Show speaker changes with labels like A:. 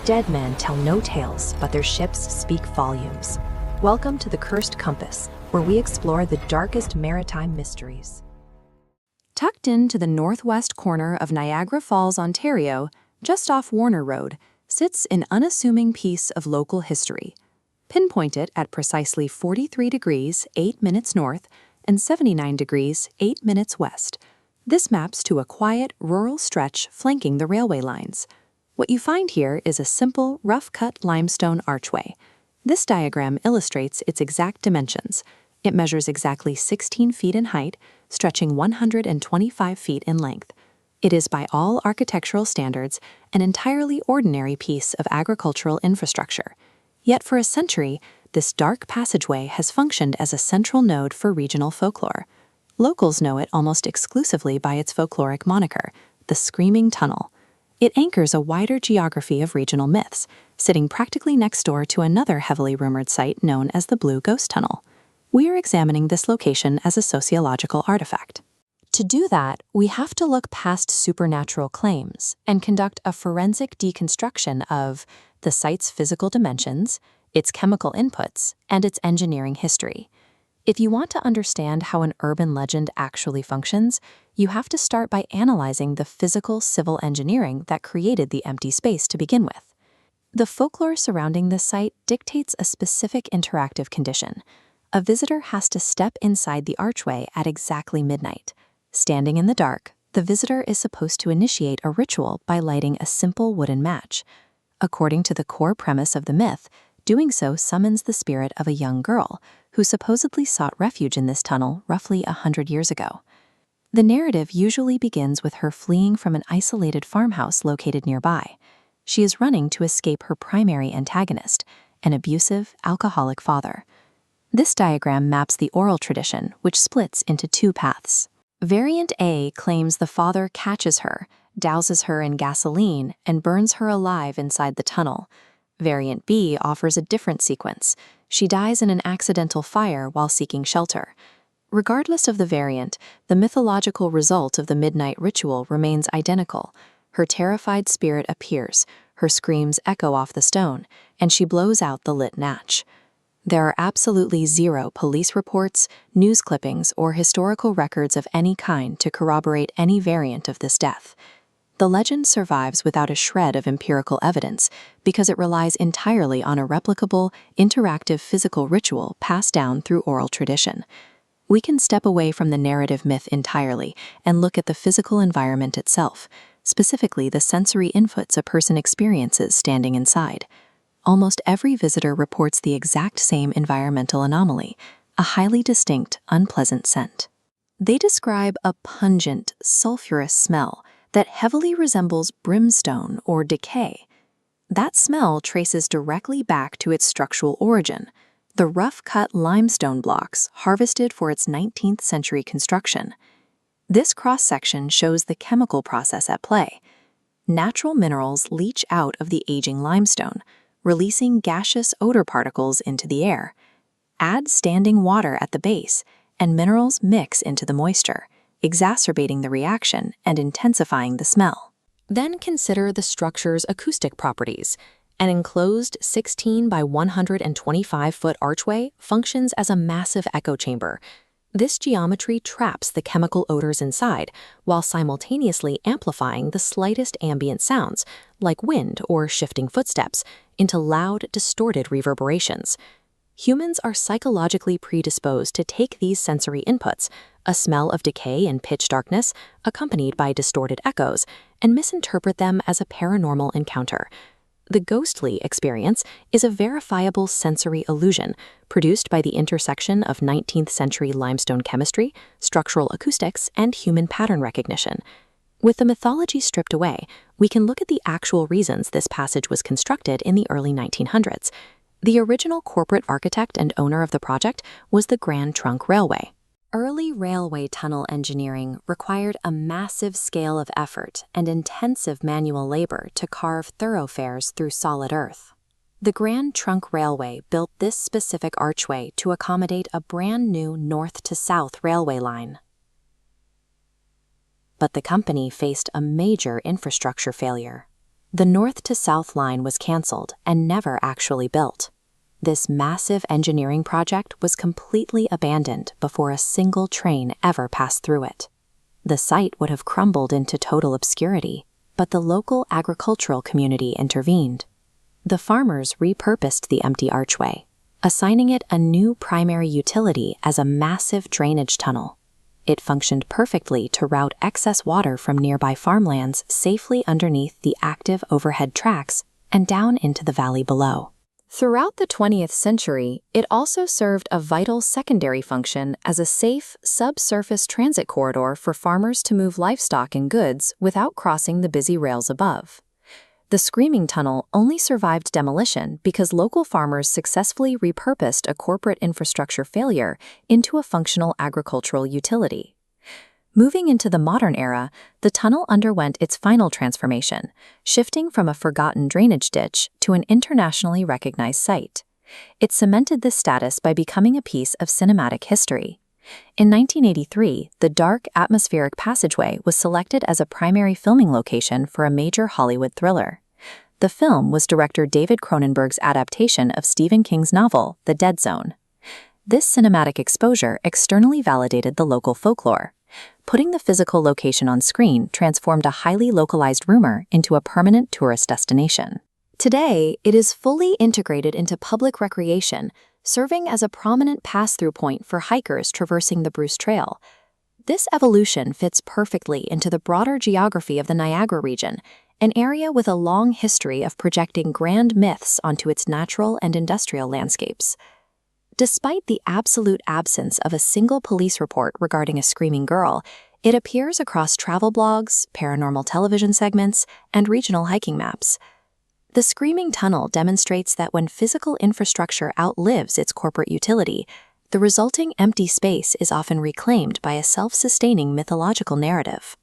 A: Dead men tell no tales, but their ships speak volumes. Welcome to the Cursed Compass, where we explore the darkest maritime mysteries. Tucked into the northwest corner of Niagara Falls, Ontario, just off Warner Road, sits an unassuming piece of local history. Pinpointed at precisely 43 degrees, 8 minutes north and 79 degrees, 8 minutes west, this maps to a quiet, rural stretch flanking the railway lines. What you find here is a simple, rough-cut limestone archway. This diagram illustrates its exact dimensions. It measures exactly 16 feet in height, stretching 125 feet in length. It is, by all architectural standards, an entirely ordinary piece of agricultural infrastructure. Yet for a century, this dark passageway has functioned as a central node for regional folklore. Locals know it almost exclusively by its folkloric moniker, the Screaming Tunnel. It anchors a wider geography of regional myths, sitting practically next door to another heavily rumored site known as the Blue Ghost Tunnel. We are examining this location as a sociological artifact. To do that, we have to look past supernatural claims and conduct a forensic deconstruction of the site's physical dimensions, its chemical inputs, and its engineering history. If you want to understand how an urban legend actually functions, you have to start by analyzing the physical civil engineering that created the empty space to begin with. The folklore surrounding this site dictates a specific interactive condition. A visitor has to step inside the archway at exactly midnight. Standing in the dark, the visitor is supposed to initiate a ritual by lighting a simple wooden match. According to the core premise of the myth, doing so summons the spirit of a young girl who supposedly sought refuge in this tunnel roughly 100 years ago. The narrative usually begins with her fleeing from an isolated farmhouse located nearby. She is running to escape her primary antagonist, an abusive, alcoholic father. This diagram maps the oral tradition, which splits into two paths. Variant A claims the father catches her, douses her in gasoline, and burns her alive inside the tunnel. Variant B offers a different sequence. She dies in an accidental fire while seeking shelter. Regardless of the variant, the mythological result of the midnight ritual remains identical. Her terrified spirit appears, her screams echo off the stone, and she blows out the lit match. There are absolutely zero police reports, news clippings, or historical records of any kind to corroborate any variant of this death. The legend survives without a shred of empirical evidence because it relies entirely on a replicable, interactive physical ritual passed down through oral tradition. We can step away from the narrative myth entirely and look at the physical environment itself, specifically the sensory inputs a person experiences standing inside. Almost every visitor reports the exact same environmental anomaly, a highly distinct, unpleasant scent. They describe a pungent, sulfurous smell that heavily resembles brimstone or decay. That smell traces directly back to its structural origin, the rough-cut limestone blocks harvested for its 19th century construction. This cross-section shows the chemical process at play. Natural minerals leach out of the aging limestone, releasing gaseous odor particles into the air. Add standing water at the base, and minerals mix into the moisture, exacerbating the reaction and intensifying the smell. Then consider the structure's acoustic properties. An enclosed 16 by 125-foot archway functions as a massive echo chamber. This geometry traps the chemical odors inside, while simultaneously amplifying the slightest ambient sounds, like wind or shifting footsteps, into loud, distorted reverberations. Humans are psychologically predisposed to take these sensory inputs, a smell of decay and pitch darkness, accompanied by distorted echoes, and misinterpret them as a paranormal encounter. The ghostly experience is a verifiable sensory illusion produced by the intersection of 19th century limestone chemistry, structural acoustics, and human pattern recognition. With the mythology stripped away, we can look at the actual reasons this passage was constructed in the early 1900s. The original corporate architect and owner of the project was the Grand Trunk Railway. Early railway tunnel engineering required a massive scale of effort and intensive manual labor to carve thoroughfares through solid earth. The Grand Trunk Railway built this specific archway to accommodate a brand new north-to-south railway line. But the company faced a major infrastructure failure. The north to south line was cancelled and never actually built. This massive engineering project was completely abandoned before a single train ever passed through it. The site would have crumbled into total obscurity, but the local agricultural community intervened. The farmers repurposed the empty archway, assigning it a new primary utility as a massive drainage tunnel. It functioned perfectly to route excess water from nearby farmlands safely underneath the active overhead tracks and down into the valley below. Throughout the 20th century, it also served a vital secondary function as a safe, subsurface transit corridor for farmers to move livestock and goods without crossing the busy rails above. The Screaming Tunnel only survived demolition because local farmers successfully repurposed a corporate infrastructure failure into a functional agricultural utility. Moving into the modern era, the tunnel underwent its final transformation, shifting from a forgotten drainage ditch to an internationally recognized site. It cemented this status by becoming a piece of cinematic history. In 1983, the dark, atmospheric passageway was selected as a primary filming location for a major Hollywood thriller. The film was director David Cronenberg's adaptation of Stephen King's novel, The Dead Zone. This cinematic exposure externally validated the local folklore. Putting the physical location on screen transformed a highly localized rumor into a permanent tourist destination. Today, it is fully integrated into public recreation, serving as a prominent pass-through point for hikers traversing the Bruce Trail. This evolution fits perfectly into the broader geography of the Niagara region, an area with a long history of projecting grand myths onto its natural and industrial landscapes. Despite the absolute absence of a single police report regarding a screaming girl, it appears across travel blogs, paranormal television segments, and regional hiking maps. The Screaming Tunnel demonstrates that when physical infrastructure outlives its corporate utility, the resulting empty space is often reclaimed by a self-sustaining mythological narrative.